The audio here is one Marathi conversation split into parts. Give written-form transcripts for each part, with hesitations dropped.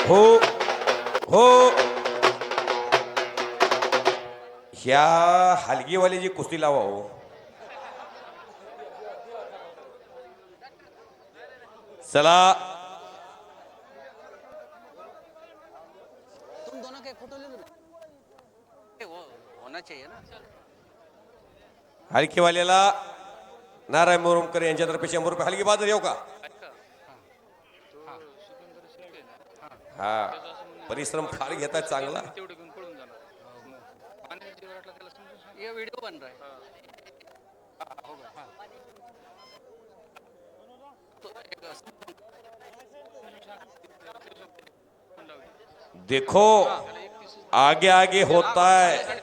हो हो ह्या हलगीवाल्याची कुस्ती लावा हो. चला तुम दोनों के फोटो ले लो वो होना चाहिए ना. हलगीवाल्याला नारायण मोरमकर यांच्यातर्फे 100 रुपये. हलगी बाजार येऊ का? हा परिश्रम फार घेतात चांगला. ये वीडियो बन रहा है. देखो आगे आगे होता है,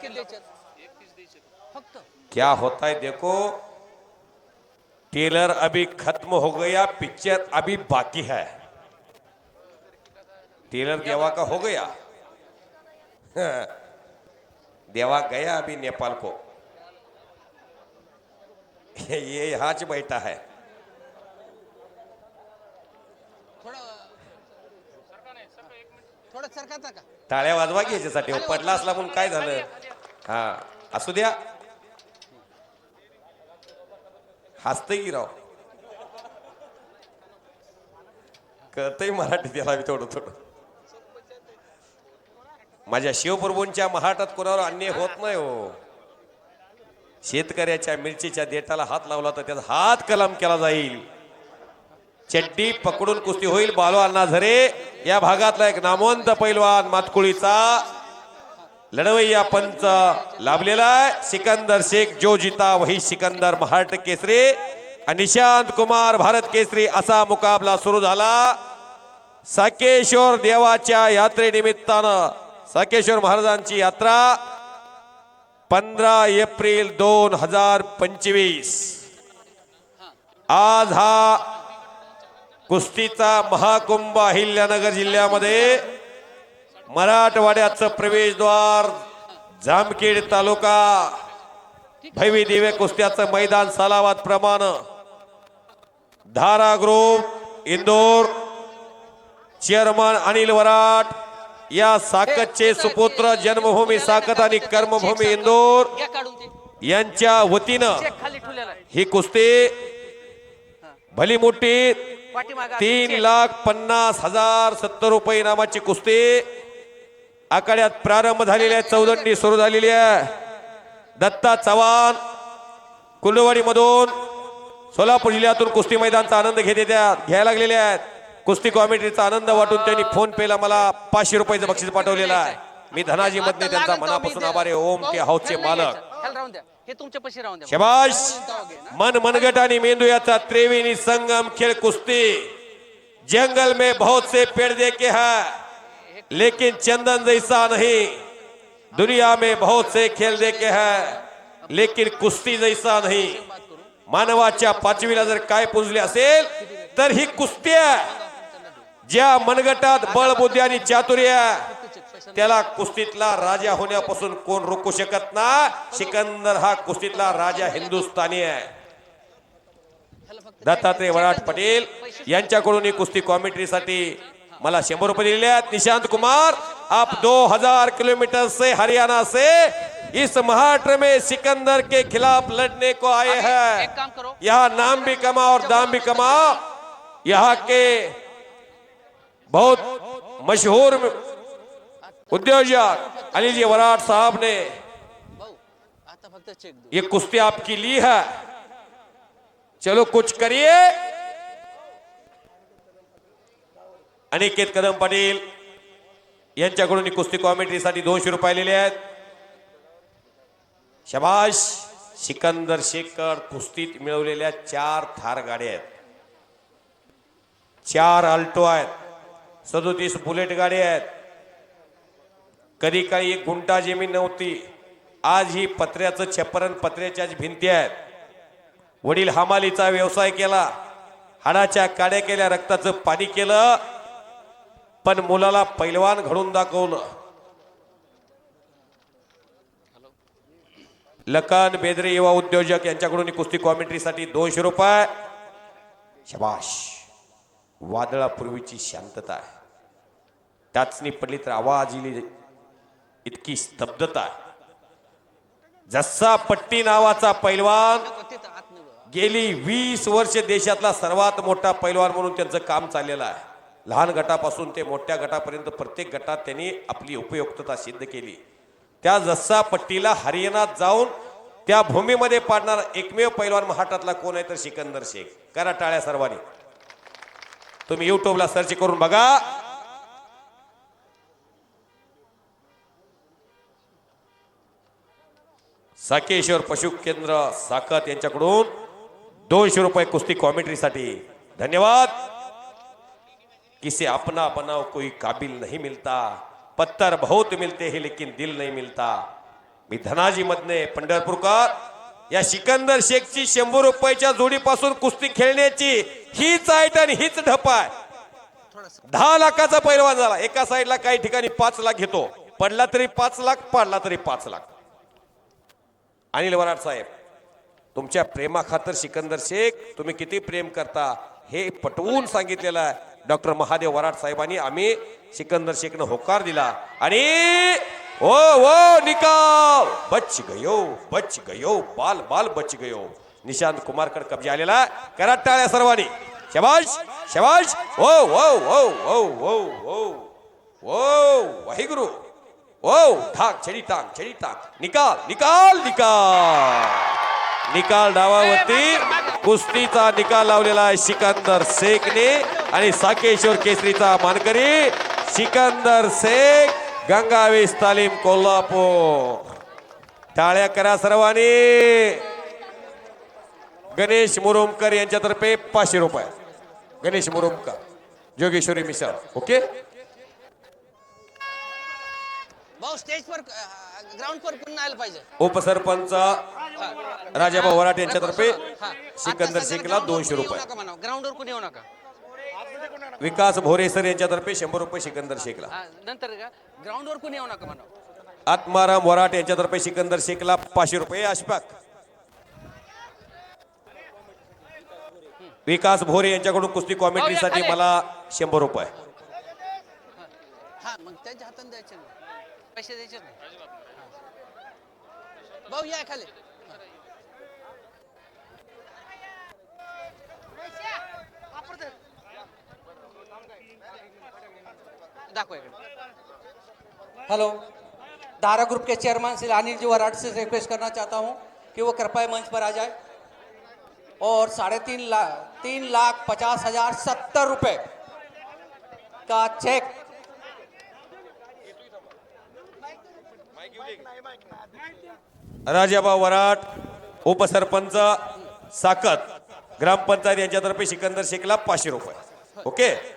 क्या होता है देखो. टेलर अभी खत्म हो गया, पिक्चर अभी बाकी है. टेलर देवा का हो गया, देवा गया अभी नेपाल को. ये यहाँ च बैठा है. थोडं सरकाचा का टाळ्या वाजवा की याच्यासाठी. पडला असला म्हणून काय झालं. हा असू द्या. हसतय की राव. कळतंय मराठी त्याला थोडं थोडं. माझ्या शिवप्रभूंच्या महाटात कोणावर अन्याय होत नाही हो. शेतकऱ्याच्या मिरचीच्या देठाला हात लावला तर त्याचा हात कलम केला जाईल. चड्डी पकडून कुस्ती होईल. बालो अण्णा झरे या भागातला एक नामवंत पैलवान मातकुळीचा लढवय्या पंच लाभलेला आहे. सिकंदर शेख जो जीता वही सिकंदर महाराष्ट्र केसरी आणि निशांत कुमार भारत केसरी असा मुकाबला सुरू झाला. साकेश्वर देवाच्या यात्रेनिमित्तानं साकेश्वर महाराजांची यात्रा 15 एप्रिल 2025. आज हा कुस्तीचा महाकुंभ अहिल्यानगर जिल्ह्यामध्ये मराठवाड्याचं प्रवेशद्वार जामखेड तालुका भैवी दिवे कुस्त्याचं मैदान सालावाद प्रमाण धारा ग्रुप इंदोर चेअरमन अनिल वराट या साकतचे सुपुत्र जन्मभूमी साकत आणि कर्मभूमी इंदोर यांच्या वतीनं ही कुस्ती भली मोठी 3,50,070 रुपये इनामाची कुस्ती आखाड्यात प्रारंभ झालेली आहे. चौदंडी सुरू झालेली आहे. दत्ता चव्हाण कुलवाडी मधून सोलापूर जिल्ह्यातून कुस्ती मैदानचा आनंद घ्यायला लागलेले आहेत. कुस्ती कॉमेंट्रीचा आनंद वाटून त्यांनी फोन पेला मला 500 रुपयाचं बक्षीस पाठवलेलं आहे. मी धनाजी मधने त्यांचा मनापासून आभार आहे. ओम के हाऊसचे मालक हे तुमच्या पशी राहून द्या. शबाश. मन मनगट आणि मेंदू याचा त्रिवेणी संगम खेळ कुस्ती. जंगल में बहुत से पेड़ देखे हैं लेकिन चंदन जैसा नहीं. दुनिया में बहुत से खेल देखे हैं लेकिन कुस्ती जैसा नहीं. मानवाच्या पाचवीला जर काय पुजले असेल तर ही कुस्ती आहे. ज्या मनगटात बळ बुद्धी आणि चातुर्य त्याला कुस्तीतला राजा होण्यापासून कोण रोखू शकत ना. सिकंदर हा कुस्तीतला राजा हिंदुस्थानी आहे. दत्तात्रय वराट पटेल यांच्याकडून ही कुस्ती कॉमेंट्रीसाठी मला 100 रुपये दिलेले आहेत. निशांत कुमार आप 2000 किलोमीटर से हरियाणा से इस महाराष्ट्र में सिकंदर के खिलाफ लड़ने को आए हैं. यहाँ नाम भी कमाओ और दाम भी कमाओ. यहाँ के बहुत मशहूर उद्योजक अनिल जी वराट साहब ने ये कुश्ती आपकी ली है. चलो कुछ करिए. अनिकेत कदम पाटील यांच्याकडून कुस्ती कॉमेंट्रीसाठी 200 रुपये आलेले आहेत. शबाश. सिकंदर शेखकर कुस्तीत मिळवलेल्या 4 थार गाड्या आहेत, 4 अल्टो आहेत, 37 बुलेट गाड्या आहेत. कधी काही एक गुंठा जमीन नव्हती. आज ही पत्र्याचं छप्परण, पत्र्याच्याच भिंती आहेत. वडील हमालीचा व्यवसाय केला, हाडाच्या काड्या केल्या, रक्ताचं पाणी केलं, पण मुलाला पैलवान घडून दाखवलं. लखन बेदरे युवा उद्योजक यांच्याकडून कुस्ती कॉमेंट्रीसाठी 200 रुपये. शबाश. वादळापूर्वीची शांतता आहे. टाचणी पडली तर आवाज येईल इतकी स्तब्धता. जस्सा पट्टी नावाचा पैलवान तिथं आत नाही बघ. गेली 20 वर्ष देशातला सर्वात मोठा पैलवान म्हणून त्यांचं काम चाललेलं आहे. लहान गटापासून ते मोठ्या गटापर्यंत प्रत्येक गटात त्यांनी आपली उपयुक्तता सिद्ध केली. त्या जस्सा पट्टीला हरियाणात जाऊन त्या भूमीमध्ये पाडणारा एकमेव पैलवान महाराष्ट्रातला कोण आहे तर सिकंदर शेख. करा टाळ्या सर्वांनी. तुम्ही युट्यूबला सर्च करून बघा. साकेश्वर पशु केंद्र साकत यांच्याकडून 200 रुपये कुस्ती कॉमेंट्रीसाठी. धन्यवाद. किसे अपना बनाओ कोई काबिल नहीं मिलता, पत्थर बहुत मिलते हैं लेकिन दिल नहीं मिलता. मी धनाजी मधने पंढरपूरकर. या सिकंदर शेखची 100 रुपयाच्या जोडीपासून कुस्ती खेळण्याची हीच आयट आणि हीच ढप आहे. 10 लाखाचा पैलवान झाला. एका साईडला काही ठिकाणी 5 लाख घेतो. पडला तरी 5 लाख, पाडला तरी 5 लाख. अनिल वराड साहेब, तुमच्या प्रेमाखातर सिकंदर शेख तुम्ही किती प्रेम करता हे पटवून सांगितलेलं आहे. डॉक्टर महादेव वराड साहेबांनी आम्ही सिकंदर शेखनं होकार दिला आणि ओ निकाल. बच गयो बाल बाल बच गयो. निशांत कुमारकडे कब्जा आलेला. करा टाळ्या सर्वांनी. शबाश शबाश. ओ ओ ओ ओ ओ ओ ओ वाहिगुरु. ओ ठाक छडी टाक. निकाल निकाल निकाल निकाल. डावावरती कुस्तीचा निकाल लावलेला आहे सिकंदर शेखने आणि साकेश्वर केसरीचा मानकरी सिकंदर शेख, गंगावेश तालीम कोल्हापूर. टाळ्या करा सर्वांनी. गणेश मुरुमकर यांच्यातर्फे 500 रुपये. गणेश मुरुमकर, जोगेश्वरी मिसळ. ओके. भाऊ स्टेज पर ग्राउंड पर पुन्हा आलं पाहिजे. उपसरपंच राजाभाऊ वराटे यांच्यातर्फे सिकंदर शेखला 200 रुपये. ग्राउंडवर कोणी येऊ नका. विकास भोरेसर यांच्यातर्फे 100 रुपये सिकंदर शेखला. नंतर ग्राउंडवर कोणी येऊ नका म्हणा. आत्माराम वराटे यांच्यातर्फे सिकंदर शेखला 500 रुपये. अशफाक. विकास भोरे यांच्याकडून कुस्ती कॉमेंट्रीसाठी मला 100 रुपये. हा मग त्यांच्या हाताने द्यायचे ना, पैसे द्यायचे ना. भाऊ या खाली. दाखवा इकडे. हेलो, दारा ग्रुप के चेयरमैन श्री अनिल जी वराड से रिक्वेस्ट करना चाहता हूं कि वो कृपया मंच पर आ जाए और 3,50,70 रुपए का चेक राजाभाऊ वराट, उपसरपंच साकत, ग्रामपंचायत यांच्यातर्फे सिकंदर शेखला 500 रुपये. ओके.